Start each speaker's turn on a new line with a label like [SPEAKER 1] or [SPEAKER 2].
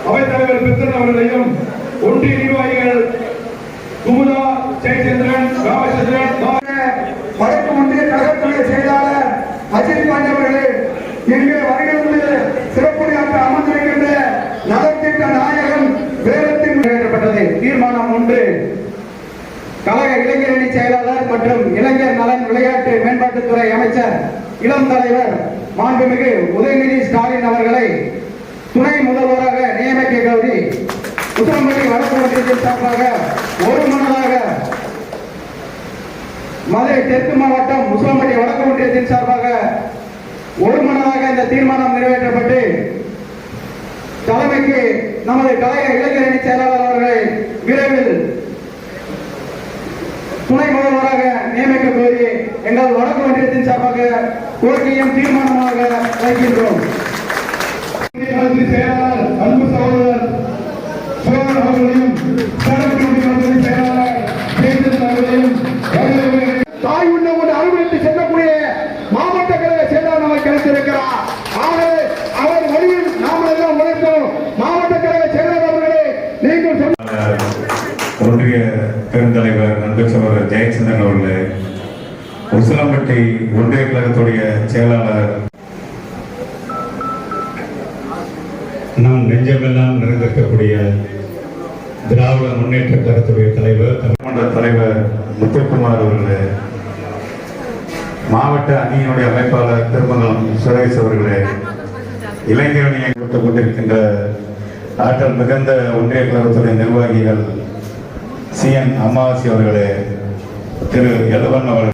[SPEAKER 1] அவைத்தலைவர் கிருஷ்ணன் அவர்களையும் ஒன்றிய நிர்வாகிகள் குமுதா ஜெயச்சந்திரன் ராமச்சந்திரன்
[SPEAKER 2] வடக்கு ஒன்றிய கழகத்துடைய செயலாளர் அஜித் பாண்டி அவர்களே இங்கே வருகிறது சிறப்புரையாற்ற அமர்ந்திருக்கின்ற நலத்திட்ட நாயகன் வேதத்தில் நிறைவேற்றப்பட்டது. தீர்மானம் 1 கழக இளைஞரணி செயலாளர் மற்றும் இளைஞர் நலன் விளையாட்டு மேம்பாட்டுத்துறை அமைச்சர் இளம் தலைவர் மாண்புமிகு உதயநிதி ஸ்டாலின் அவர்களை துணை முதல்வராக நியமிக்க கோரி உசிலம்பட்டி வடக்கு ஒன்றியத்தின் சார்பாக ஒருமனதாக மதுரை தெற்கு மாவட்டம் உசிலம்பட்டி வடக்கு ஒன்றியத்தின் சார்பாக ஒருமனதாக இந்த தீர்மானம் நிறைவேற்றப்பட்டு தலைமைக்கு நமது கழக இளைஞரணி செயலாளர் அவர்களை விரைவில் துணை முதல்வராக நியமிக்க கோரி எங்கள் வடக்கு ஒன்றியத்தின் சார்பாக கோரிக்கையும் தீர்மானமாக வைக்கின்றோம்.
[SPEAKER 1] செயலாளர் அன்பு சகோதரர் சோழன் அவர்களையும் செயலாளர் அவர்களையும்
[SPEAKER 2] தாய் உள்ள ஒரு அலுவலகத்தை செல்லக்கூடிய மாவட்ட கழக செயலாளர் அவர் கிடைத்திருக்கிறார். ஆகவே அவர் வழியில் நாம் எல்லாம் உழைப்போம். மாவட்ட கழக செயலாளர் அவர்களே நீங்கள்
[SPEAKER 3] ஒன்றிய பெருந்தலைவர் அன்பு சகோதரர் ஜெயச்சந்திரன் அவர்களே, உசிலம்பட்டி ஒன்றிய கழகத்துடைய செயலாளர்
[SPEAKER 4] நாம் நெஞ்சமெல்லாம் நிறைந்திருக்கக்கூடிய திராவிட முன்னேற்ற கழகத்துடைய தலைவர்
[SPEAKER 3] சட்டமன்ற தலைவர் முத்துக்குமார் அவர்களே, மாவட்ட அணியினுடைய அமைப்பாளர் திருமங்கலம் சுரேஷ் அவர்களே, இளைஞரணி கொடுத்துக் கொண்டிருக்கின்ற ஆற்றல் மிகுந்த ஒன்றிய கழகத்துடைய நிர்வாகிகள் CN அமாவாசி அவர்களே, திரு எல்வன் அவர்கள்